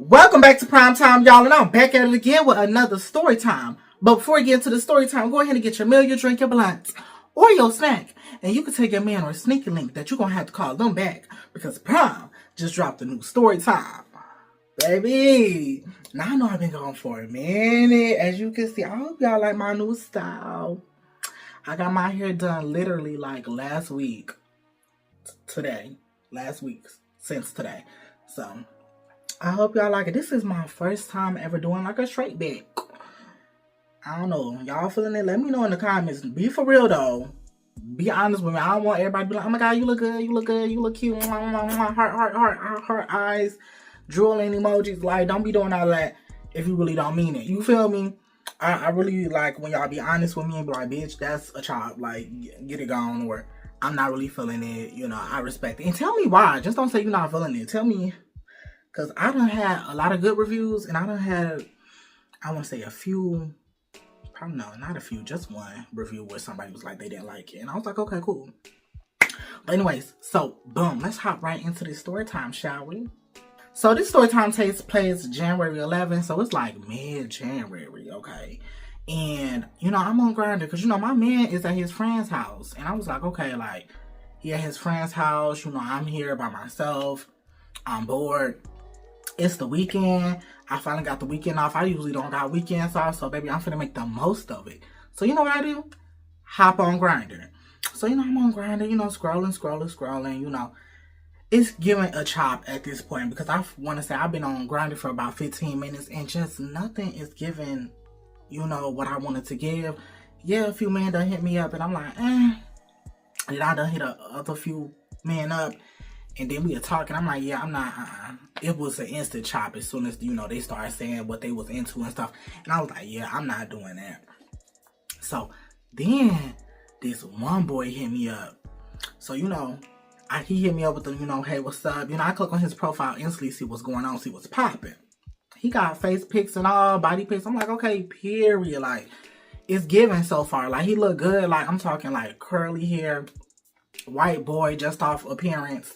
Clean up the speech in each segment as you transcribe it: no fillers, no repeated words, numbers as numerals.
Welcome back to Prime Time, y'all, and I'm back at it again with another story time. But before we get into the story time, go ahead and get your meal, your drink, your blunt, or your snack. And you can take your man or a sneaky link that you're going to have to call them back because Prime just dropped a new story time. Baby, now I know I've been gone for a minute. As you can see, I hope y'all like my new style. I got my hair done literally like last week. Since today. So I hope y'all like it. This is my first time ever doing like a straight back. I don't know. Y'all feeling it? Let me know in the comments. Be for real though. Be honest with me. I don't want everybody to be like, oh my god, you look good, you look good, you look cute. Heart, eyes, drooling emojis. Like, don't be doing all that if you really don't mean it. You feel me? I really like when y'all be honest with me and be like, bitch, that's a chop. Like, get it gone, or I'm not really feeling it. You know, I respect it. And tell me why. Just don't say you're not feeling it. Tell me. Because I done had a lot of good reviews, and I done had, I want to say a few, probably no, not a few, just one review where somebody was like, they didn't like it. And I was like, okay, cool. But anyways, so, boom, let's hop right into this story time, shall we? So this story time takes place January 11th, so it's like mid-January, okay? And, you know, I'm on Grindr because, you know, my man is at his friend's house. And I was like, okay, like, he at his friend's house, you know, I'm here by myself, I'm bored. It's the weekend. I finally got the weekend off. I usually don't got weekends off, so baby, I'm finna make the most of it. So you know what I do? Hop on Grindr. So you know I'm on Grindr, you know, scrolling, you know. It's giving a chop at this point because I want to say I've been on Grindr for about 15 minutes and just nothing is giving, you know, what I wanted to give. Yeah, a few men done hit me up and I'm like, And I done hit a other few men up. And then we were talking. I'm like, yeah, I'm not. It was an instant chop as soon as, you know, they started saying what they was into and stuff. And I was like, yeah, I'm not doing that. So then this one boy hit me up. So, you know, he hit me up with the, you know, hey, what's up? You know, I click on his profile instantly, see what's going on, see what's popping. He got face pics and all, body pics. I'm like, okay, period. Like, it's giving so far. Like, he look good. Like, I'm talking like curly hair, white boy, just off appearance.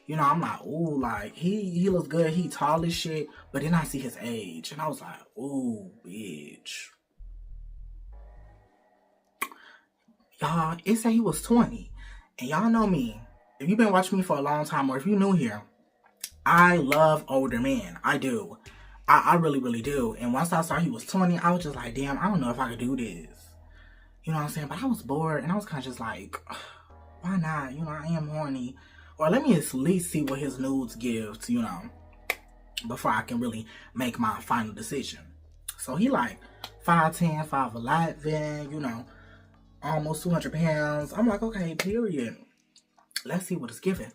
You know, I'm like, ooh, like, he looks good. He tall as shit. But then I see his age. And I was like, ooh, bitch. Y'all, it said he was 20. And y'all know me. If you've been watching me for a long time, or if you're new here, I love older men. I do. I really, really do. And once I saw he was 20, I was just like, damn, I don't know if I could do this. You know what I'm saying? But I was bored. And I was kind of just like, why not? You know, I am horny. Or let me at least see what his nudes give to, you know, before I can really make my final decision. So he like 5'10", 5'11", you know, almost 200 pounds. I'm like, okay, period. Let's see what it's giving.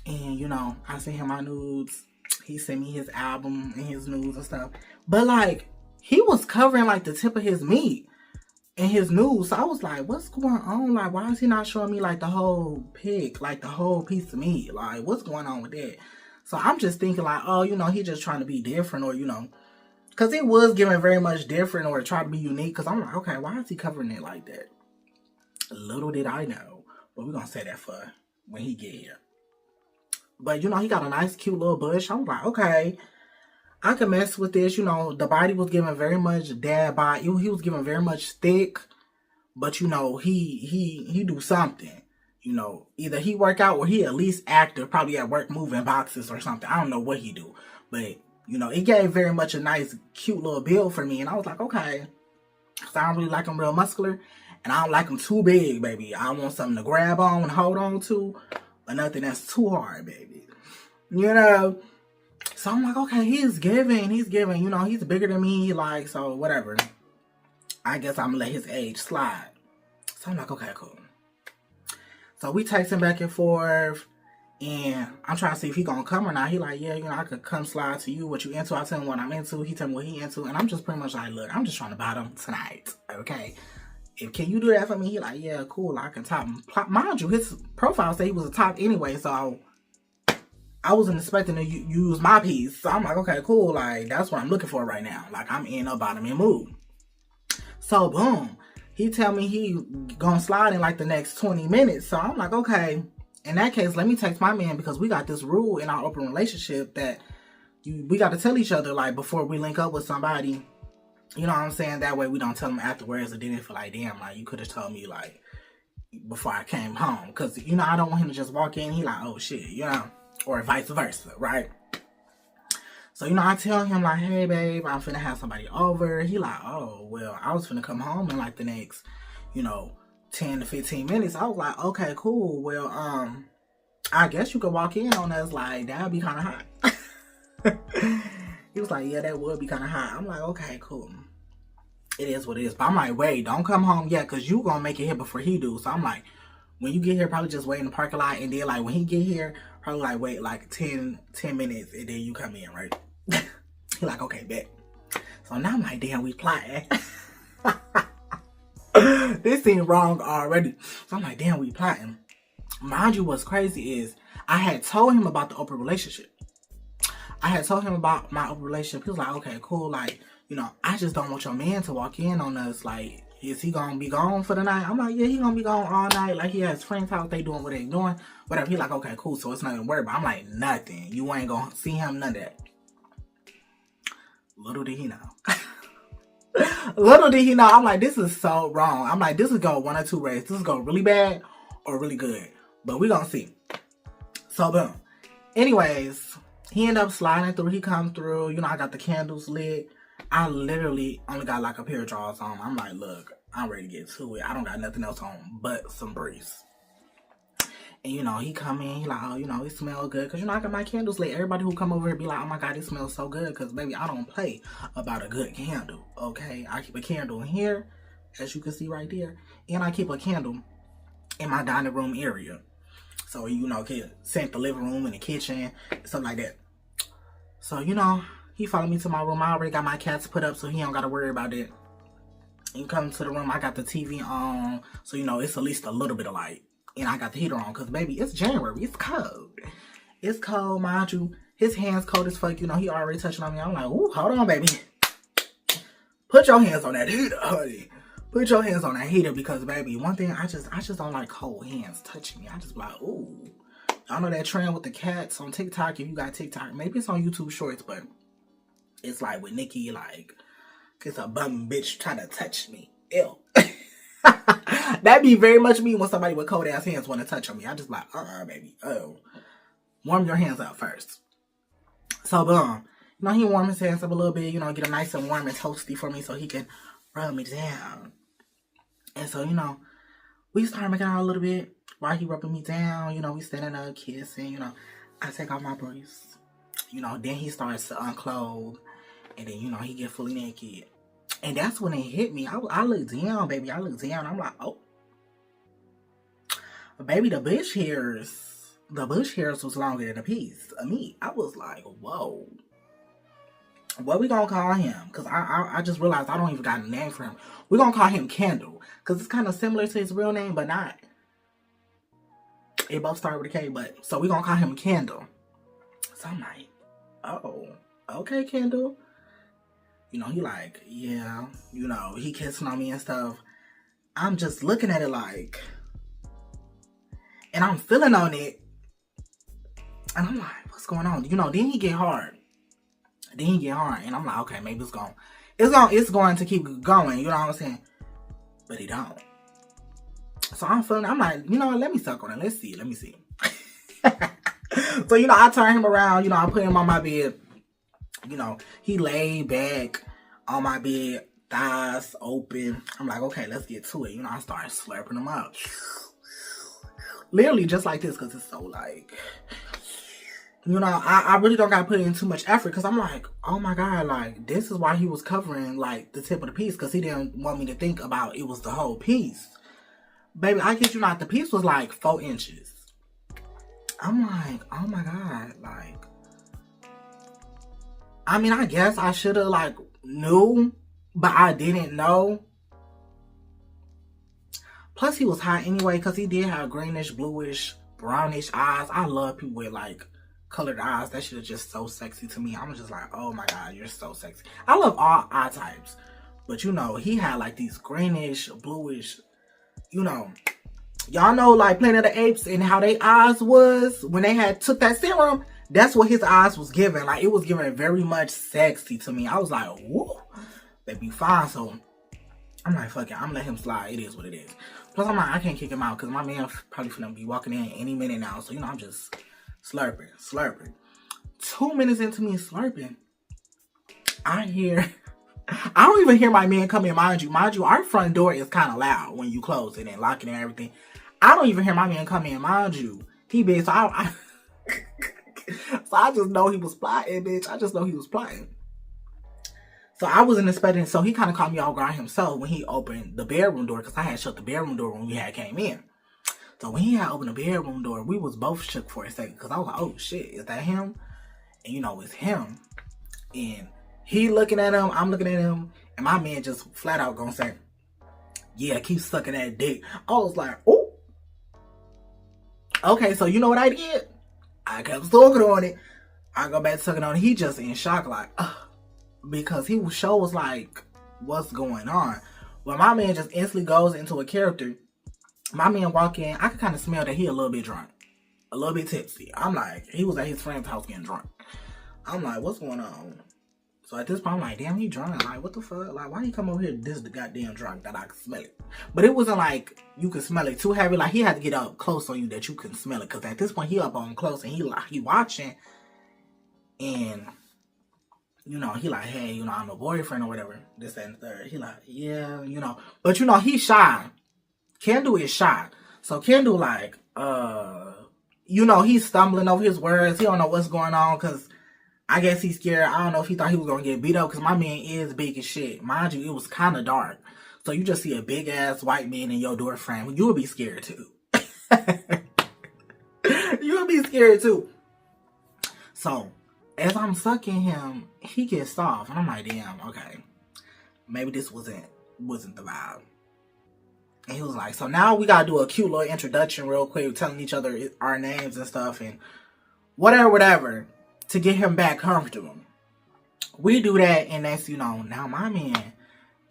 And, you know, I sent him my nudes. He sent me his album and his nudes and stuff. But, like, he was covering, like, the tip of his meat in his nudes. So I was like, what's going on? Like, why is he not showing me like the whole pig, like the whole piece of meat? Like, what's going on with that? So I'm just thinking like, oh, you know, he just trying to be different, or, you know, because it was giving very much different, or try to be unique. Because I'm like, okay, why is he covering it like that? Little did I know. But we're going to say that for when he get here. But, you know, he got a nice, cute little bush. I was like, okay, I could mess with this. You know, the body was giving very much dad body. He was giving very much thick. But, you know, he do something. You know, either he work out or he at least active. Probably at work moving boxes or something. I don't know what he do. But, you know, it gave very much a nice, cute little build for me. And I was like, okay. Because I don't really like him real muscular. And I don't like him too big, baby. I want something to grab on and hold on to. But nothing that's too hard, baby. You know? So I'm like, okay, he's giving, you know, he's bigger than me, like, so whatever. I guess I'm gonna let his age slide. So I'm like, okay, cool. So we texting back and forth, and I'm trying to see if he gonna come or not. He like, yeah, you know, I could come slide to you, what you into. I tell him what I'm into, he tell me what he into, and I'm just pretty much like, look, I'm just trying to bottom tonight, okay? Can you do that for me? He like, yeah, cool, I can top him. Mind you, his profile said he was a top anyway, so I wasn't expecting to use my piece. So I'm like, okay, cool. Like, that's what I'm looking for right now. Like, I'm in a bottoming mood. So, boom. He tell me he gonna slide in like the next 20 minutes. So I'm like, okay. In that case, let me text my man because we got this rule in our open relationship that we got to tell each other, like, before we link up with somebody. You know what I'm saying? That way we don't tell them afterwards, and then they feel like, damn, like, you could have told me, like, before I came home. Because, you know, I don't want him to just walk in, he like, oh, shit, you know? Or vice versa, right? So, you know, I tell him, like, hey, babe, I'm finna have somebody over. He like, oh, well, I was finna come home in, like, the next, you know, 10 to 15 minutes. I was like, okay, cool. Well, I guess you could walk in on us. Like, that'd be kind of hot. He was like, yeah, that would be kind of hot. I'm like, okay, cool. It is what it is. But I'm like, wait, don't come home yet, because you gonna make it here before he do. So I'm like, when you get here, probably just wait in the parking lot. And then, like, when he get here, probably, like, wait, like, 10 minutes. And then you come in, right? He like, okay, bet. So now I'm like, damn, we plotting. This seemed wrong already. So I'm like, damn, we plotting. Mind you, what's crazy is I had told him about the open relationship. I had told him about my open relationship. He was like, okay, cool. Like, you know, I just don't want your man to walk in on us. Like, is he gonna be gone for the night? I'm like, yeah, he gonna be gone all night. Like, he has friends house, they doing what they doing. Whatever. He like, okay, cool. So it's nothing to worry about. I'm like, nothing. You ain't gonna see him, none of that. Little did he know. Little did he know. I'm like, this is so wrong. I'm like, this is going one or two ways. This is going really bad or really good. But we gonna see. So, boom. Anyways, he ended up sliding through. He come through. You know, I got the candles lit. I literally only got like a pair of drawers on. I'm like, look, I'm ready to get to it. I don't got nothing else on but some briefs. And, you know, he come in, he like, oh, you know, it smells good. Because, you know, I got my candles lit. Everybody who come over here be like, oh, my God, it smells so good. Because, baby, I don't play about a good candle, okay? I keep a candle in here, as you can see right there. And I keep a candle in my dining room area. So, you know, can scent the living room and the kitchen, stuff like that. So, you know, he followed me to my room. I already got my cats put up, so he don't got to worry about it. You come to the room, I got the TV on. So, you know, it's at least a little bit of light. And I got the heater on because, baby, it's January. It's cold. It's cold, mind you. His hands cold as fuck. You know, he already touching on me. I'm like, ooh, hold on, baby. Put your hands on that heater, honey. Put your hands on that heater because, baby, one thing, I just don't like cold hands touching me. I just be like, ooh. Y'all know that trend with the cats on TikTok. If you got TikTok, maybe it's on YouTube Shorts, but it's like with Nikki, like, it's a bum bitch trying to touch me. Ew. That'd be very much me when somebody with cold ass hands want to touch on me. I just like, baby, warm your hands up first. So, boom. You know, he warm his hands up a little bit, you know, get them nice and warm and toasty for me so he can rub me down. And so, you know, we started making out a little bit while he rubbing me down. You know, we standing up, kissing, you know. I take off my briefs. You know, then he starts to unclothe. And then, you know, he get fully naked. And that's when it hit me. I looked down, baby. I looked down. I'm like, oh. Baby, the bush hairs was longer than a piece of meat. I was like, whoa. What we gonna call him? Because I just realized I don't even got a name for him. We're gonna call him Kindle. Because it's kind of similar to his real name, but not. It both start with a K, but. So we're gonna call him Kindle. So I'm like, oh, okay, Kindle. You know, he like, yeah, you know, he kissing on me and stuff. I'm just looking at it like, and I'm feeling on it. And I'm like, what's going on? You know, then he get hard. And I'm like, okay, maybe it's going to keep going. You know what I'm saying? But he don't. So I'm like, you know what? Let me suck on it. Let me see. So, you know, I turn him around. You know, I put him on my bed. You know, he laid back on my bed, thighs open. I'm like, okay, let's get to it. You know, I started slurping him up. Literally just like this because it's so like, you know, I really don't got to put in too much effort because I'm like, oh my God, like, this is why he was covering, like, the tip of the piece because he didn't want me to think about it was the whole piece. Baby, I kid you not, the piece was like 4 inches. I'm like, oh my God, like, I mean, I guess I should have, like, knew, but I didn't know. Plus, he was hot anyway, because he did have greenish, bluish, brownish eyes. I love people with, like, colored eyes. That shit is just so sexy to me. I'm just like, oh my God, you're so sexy. I love all eye types. But, you know, he had, like, these greenish, bluish, you know. Y'all know, like, Planet of the Apes and how their eyes was when they had took that serum. That's what his eyes was giving. Like, it was giving very much sexy to me. I was like, woo, baby, fine. So I'm like, fuck it, I'm gonna let him slide. It is what it is. Plus, I'm like, I can't kick him out because my man probably finna be walking in any minute now. So, I'm just slurping. 2 minutes into me slurping, I don't even hear my man come in. Mind you, our front door is kind of loud when you close it and lock it and everything. I don't even hear my man come in. Mind you, he been, so so I just know he was plotting, bitch. I just know he was plotting. So I wasn't expecting, so he kind of caught me off guard himself when he opened the bedroom door, because I had shut the bedroom door when we had came in. So when he had opened the bedroom door, we was both shook for a second, because I was like, oh shit, is that him? And it's him. And he looking at him, I'm looking at him, and my man just flat out gonna say, yeah, keep sucking that dick. I was like, oh. Okay, so you know what I did? I kept sucking on it. I go back to sucking on it. He just in shock, like, because he was like, what's going on? Well, my man just instantly goes into a character. My man walk in, I could kind of smell that he a little bit drunk. A little bit tipsy. I'm like, he was at his friend's house getting drunk. I'm like, what's going on? So at this point, I'm like, damn, he drunk. Like, what the fuck? Like, why he come over here this goddamn drunk that I can smell it? But it wasn't like you could smell it too heavy. Like, he had to get up close on you that you couldn't smell it. Because at this point, he up on close and he watching. And, he like, hey, I'm a boyfriend or whatever. This and the third. He like, yeah, But, he's shy. Kindle is shy. So Kindle like, he's stumbling over his words. He don't know what's going on because I guess he's scared. I don't know if he thought he was going to get beat up because my man is big as shit. Mind you, it was kind of dark. So you just see a big ass white man in your door frame. You would be scared too. You would be scared too. So as I'm sucking him, he gets soft. And I'm like, damn, okay. Maybe this wasn't the vibe. And he was like, so now we got to do a cute little introduction real quick, telling each other our names and stuff and whatever. To get him back comfortable. We do that, and that's, now my man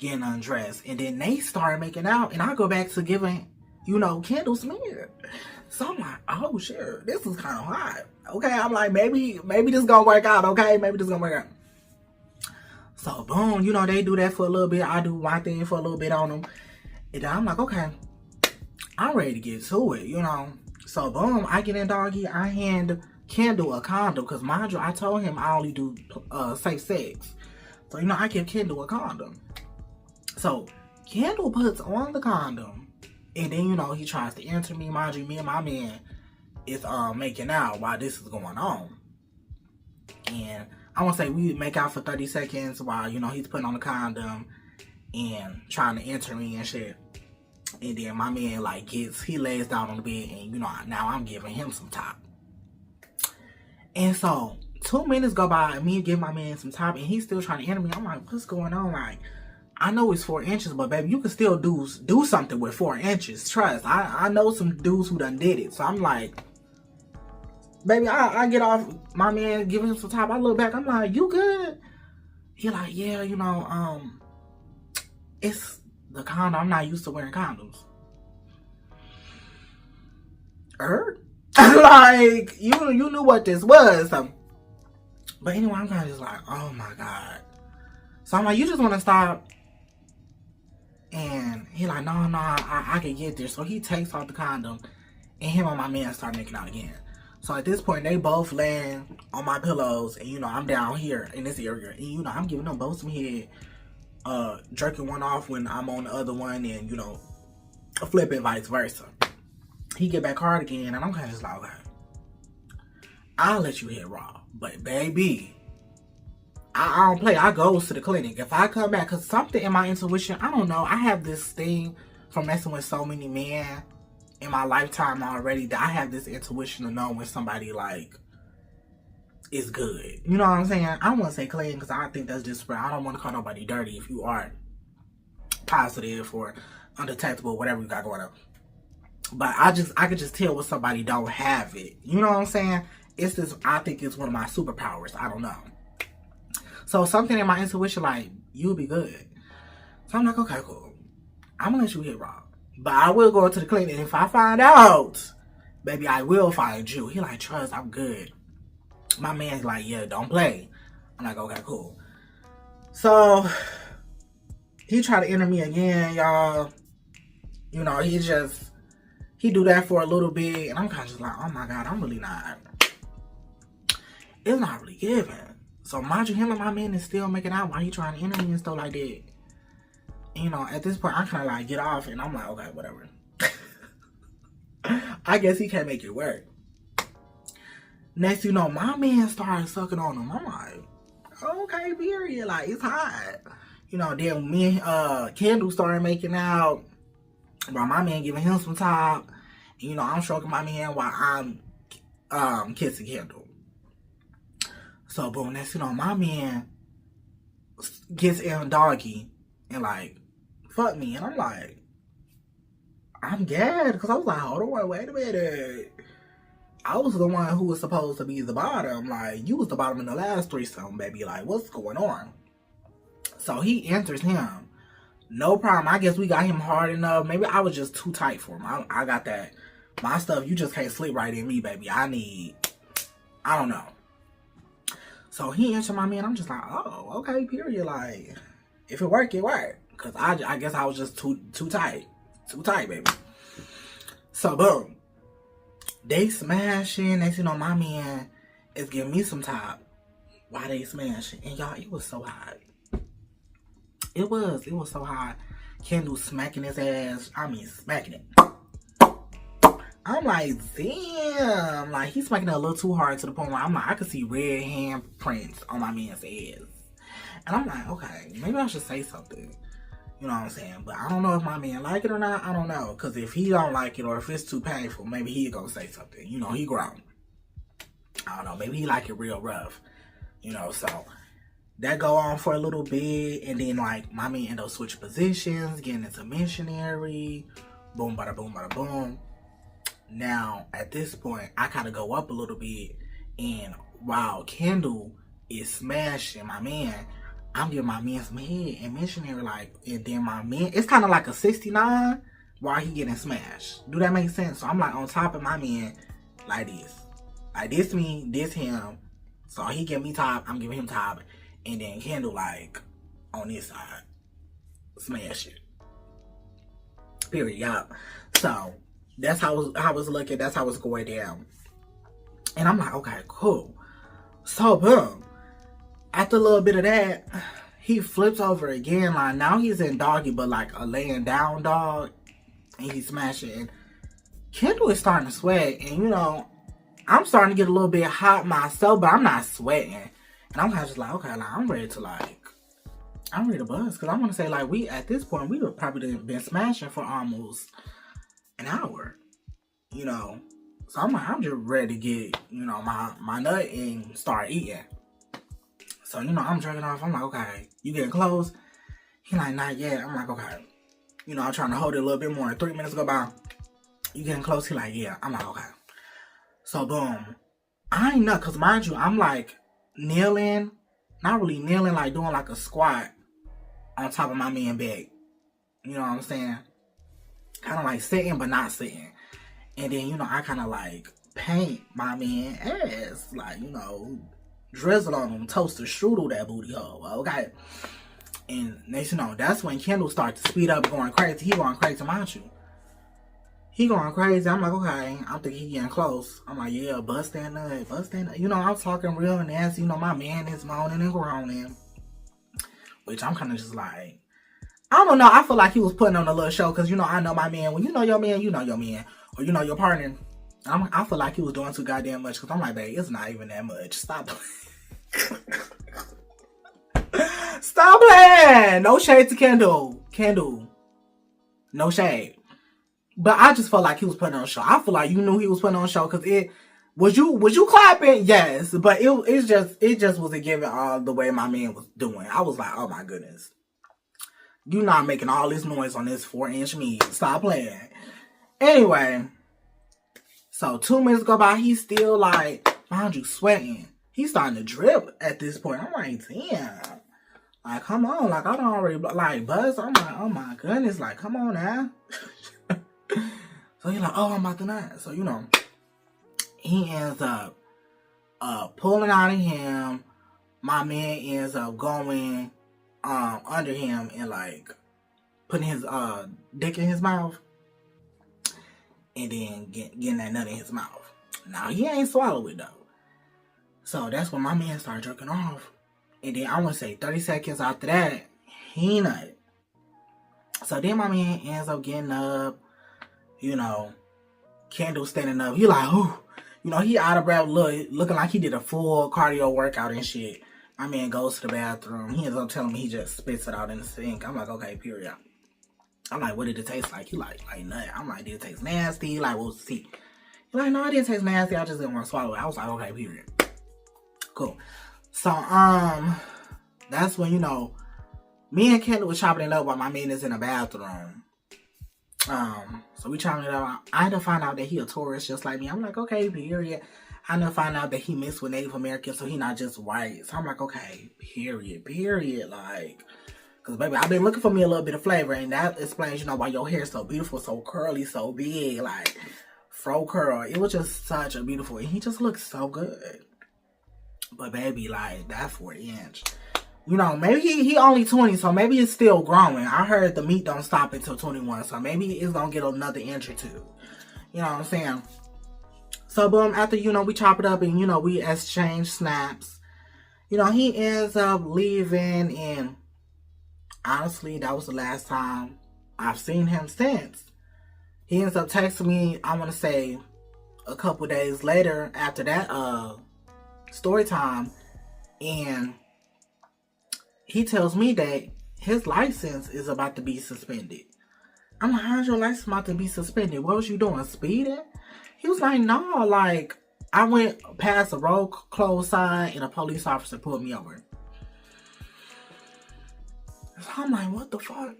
getting undressed. And then they start making out, and I go back to giving, Kindle smear. So I'm like, oh, shit, this is kind of hot. Okay, I'm like, maybe this gonna work out, okay? Maybe this gonna work out. So, boom, they do that for a little bit. I do my thing for a little bit on them. And then I'm like, okay, I'm ready to get to it, So, boom, I get in doggy, I hand Kindle a condom, because mind you, I told him I only do safe sex. So, I give Kindle a condom. So, Kindle puts on the condom, and then, he tries to enter me. Mind you, me and my man is making out while this is going on. And I want to say we make out for 30 seconds while, he's putting on the condom and trying to enter me and shit. And then my man, he lays down on the bed, and, now I'm giving him some top. And so, 2 minutes go by, and me give my man some top, and he's still trying to enter me. I'm like, what's going on? Like, I know it's 4 inches, but baby, you can still do something with 4 inches. Trust. I know some dudes who done did it. So I'm like, baby, I get off my man giving him some top. I look back, I'm like, you good? He like, yeah, it's the condom. I'm not used to wearing condoms. Like, you knew what this was. But anyway, I'm kind of just like, oh my God. So I'm like, you just want to stop? And he like, no, I can get there. So he takes off the condom, and him and my man start making out again. So at this point, they both land on my pillows, and I'm down here in this area. And I'm giving them both some head, jerking one off when I'm on the other one, and flipping vice versa. He get back hard again, and I'm kind of just like, okay, I'll let you hit raw. But baby, I don't play. I goes to the clinic. If I come back, because something in my intuition, I don't know. I have this thing from messing with so many men in my lifetime already that I have this intuition to know when somebody, is good. You know what I'm saying? I don't want to say clean because I think that's just, I don't want to call nobody dirty if you are positive or undetectable, whatever you got going on. But I could just tell when somebody don't have it. You know what I'm saying? It's this, I think it's one of my superpowers. I don't know. So something in my intuition, you'll be good. So I'm like, okay, cool. I'm going to let you hit raw. But I will go to the clinic. And if I find out, baby, I will find you. He like, trust, I'm good. My man's like, yeah, don't play. I'm like, okay, cool. So he tried to enter me again, y'all. You know, he do that for a little bit, and I'm kind of just like, oh my God, I'm really not. It's not really giving. So mind you, him and my man is still making out while he trying to enter me and stuff like that. And, you know, at this point, I kind of like get off, and I'm like, okay, whatever. I guess he can't make it work. Next, you know, my man started sucking on him. I'm like, okay, period. Like, it's hot. You know, then me and Kendall started making out. While my man giving him some top. And, you know, I'm stroking my man while I'm kissing Kendall. So, boom, next, you know, my man gets in doggy and, like, fuck me. And I'm like, I'm gagged. Because I was like, hold on, wait a minute. I was the one who was supposed to be the bottom. Like, you was the bottom in the last threesome, baby. Like, what's going on? So he enters him. No problem. I guess we got him hard enough. Maybe I was just too tight for him. I got that. My stuff, you just can't slip right in me, baby. I don't know. So he entered my man. I'm just like, oh, okay, period. Like, if it work, it work. Because I guess I was just too tight. Too tight, baby. So, boom. They smashing. Next, you know, my man is giving me some top while they smashing. And y'all, it was so hot. It was so hot. Kendall smacking his ass. I mean, smacking it. I'm like, damn. Like, he's smacking it a little too hard to the point where I'm like, I could see red handprints on my man's ass. And I'm like, okay, maybe I should say something. You know what I'm saying? But I don't know if my man like it or not. I don't know. Because if he don't like it or if it's too painful, maybe he gonna say something. You know, he grown. I don't know. Maybe he like it real rough. You know, so that go on for a little bit. And then, like, my man end up switching positions, getting into missionary. Boom, bada boom, bada boom. Now, at this point, I kind of go up a little bit. And while Kendall is smashing my man, I'm giving my man some head and missionary, like, and then my man, it's kind of like a 69 while he getting smashed. Do that make sense? So I'm like on top of my man like this. Like this me, this him. So he give me top, I'm giving him top. And then Kendall like on this side. Smash it. Period, y'all. So that's how I was looking, that's how it's going down. And I'm like, okay, cool. So boom. After a little bit of that, he flips over again. Like, now he's in doggy, but like a laying down dog. And he's smashing. And Kendall is starting to sweat. And, you know, I'm starting to get a little bit hot myself, but I'm not sweating. And I'm kind of just like, okay, like, I'm ready to buzz. Because I want to say, like, at this point, we would probably been smashing for almost an hour. You know. So I'm like, I'm just ready to get, you know, my nut and start eating. So, you know, I'm jerking off. I'm like, okay, you getting close? He like, not yet. I'm like, okay. You know, I'm trying to hold it a little bit more. 3 minutes go by. You getting close? He like, yeah. I'm like, okay. So, boom. I ain't know, because mind you, I'm like kneeling. Not really kneeling, like doing like a squat on top of my man back. You know what I'm saying? Kind of like sitting, but not sitting. And then, you know, I kind of like paint my man ass. Like, you know, drizzle on him, toaster strudel that booty hole, okay? And next you know, that's when Kendall starts to speed up, going crazy. He going crazy, mind you. He going crazy. I'm like, okay. I'm thinking he getting close. I'm like, yeah, bust that nut, bust that nut. You know, I'm talking real nasty. You know, my man is moaning and groaning. Which I'm kind of just like, I don't know. I feel like he was putting on a little show. Because, you know, I know my man. When you know your man, you know your man. Or you know your partner. I feel like he was doing too goddamn much. Because I'm like, babe, it's not even that much. Stop Stop playing. No shade to Kendall. No shade. But I just felt like he was putting on a show. I feel like you knew he was putting on a show because it was you clapping? Yes, but it just wasn't giving all the way my man was doing. I was like, oh my goodness, you not making all this noise on this 4-inch meat. Stop playing. Anyway, so 2 minutes go by. He's still like, mind you, sweating. He's starting to drip at this point. I'm like, damn. Like, come on. Like, I don't already, like, buzz. I'm like, oh my goodness. Like, come on now. So he's like, oh, I'm about to nut. So, you know, he ends up pulling out of him. My man ends up going under him and like putting his dick in his mouth and then getting that nut in his mouth. Now he ain't swallow it though. So that's when my man started jerking off. And then I want to say 30 seconds after that, he nutted. So then my man ends up getting up, you know, Kendle standing up. He like, ooh, you know, he out of breath, looking like he did a full cardio workout and shit. My man goes to the bathroom. He ends up telling me he just spits it out in the sink. I'm like, okay, period. I'm like, what did it taste like? He like nut. I'm like, did it taste nasty? He like, what's the tea? He like, no, it didn't taste nasty. I just didn't want to swallow it. I was like, okay, period. Cool. So, that's when, you know, me and Kendle was chopping it up while my man is in the bathroom. So we chopping it up. I had to find out that he a tourist just like me. I'm like, okay, period. I had to find out that he mixed with Native Americans, so he not just white. So I'm like, okay, period. Like, because, baby, I've been looking for me a little bit of flavor, and that explains, you know, why your hair is so beautiful, so curly, so big, like, fro curl. It was just such a beautiful, and he just looks so good. But, baby, like, that 4-inch. You know, maybe he only 20, so maybe it's still growing. I heard the meat don't stop until 21, so maybe it's going to get another inch or two. You know what I'm saying? So, boom, after, you know, we chop it up and, you know, we exchange snaps. You know, he ends up leaving, and honestly, that was the last time I've seen him since. He ends up texting me, I want to say, a couple days later after that, story time, and he tells me that his license is about to be suspended. I'm like, how's your license about to be suspended? What was you doing, speeding? He was like, no, like, I went past a road closed sign and a police officer pulled me over. So I'm like, what the fuck?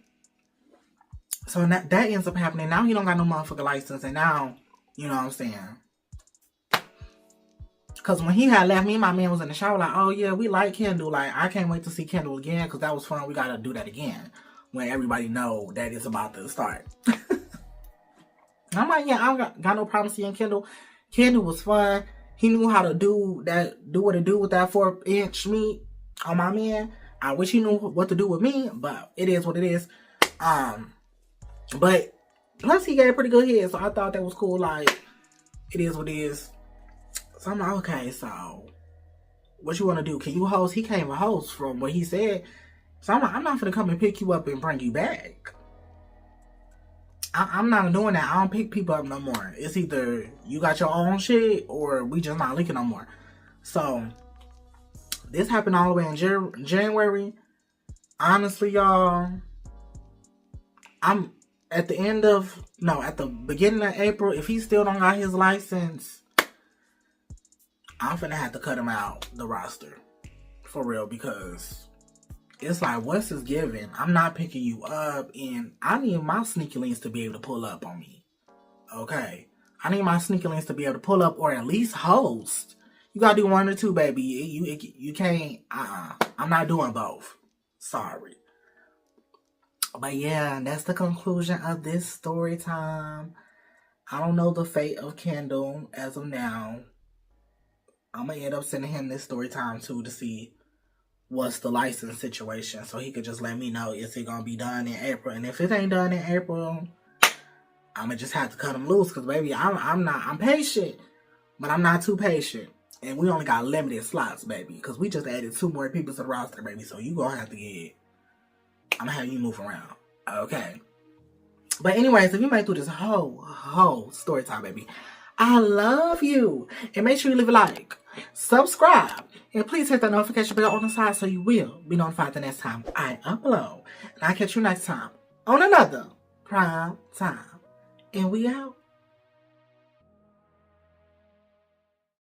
So that ends up happening. Now he don't got no motherfucking license, and now, you know what I'm saying? Because when he had left me, my man was in the shower like, oh yeah, we like KINDLE. Like, I can't wait to see KINDLE again because that was fun. We got to do that again when everybody know that it's about to start. I'm like, yeah, I don't got no problem seeing KINDLE. KINDLE was fun. He knew how to do what it do with that 4-inch meat on my man. I wish he knew what to do with me, but it is what it is. But plus he gave pretty good head, so I thought that was cool. Like, it is what it is. So I'm like, okay, so what you want to do? Can you host? He can't even host from what he said. So I'm like, I'm not going to come and pick you up and bring you back. I'm not doing that. I don't pick people up no more. It's either you got your own shit or we just not linking no more. So this happened all the way in January. Honestly, y'all, I'm at the beginning of April. If he still don't got his license, I'm finna have to cut him out the roster. For real, because it's like, what's his giving? I'm not picking you up, and I need my sneaky links to be able to pull up on me. Okay? I need my sneaky links to be able to pull up or at least host. You gotta do one or two, baby. You can't, I'm not doing both. Sorry. But yeah, that's the conclusion of this story time. I don't know the fate of KINDLE as of now. I'm going to end up sending him this story time too to see what's the license situation. So he could just let me know, is it going to be done in April? And if it ain't done in April, I'm going to just have to cut him loose. Because baby, I'm patient. But I'm not too patient. And we only got limited slots, baby. Because we just added 2 more people to the roster, baby. So you going to have to I'm going to have you move around. Okay. But anyways, if you made through this whole story time, baby, I love you. And make sure you leave a like, subscribe, and please hit that notification bell on the side so you will be notified the next time I upload. And I'll catch you next time on another Prime Time. And we out.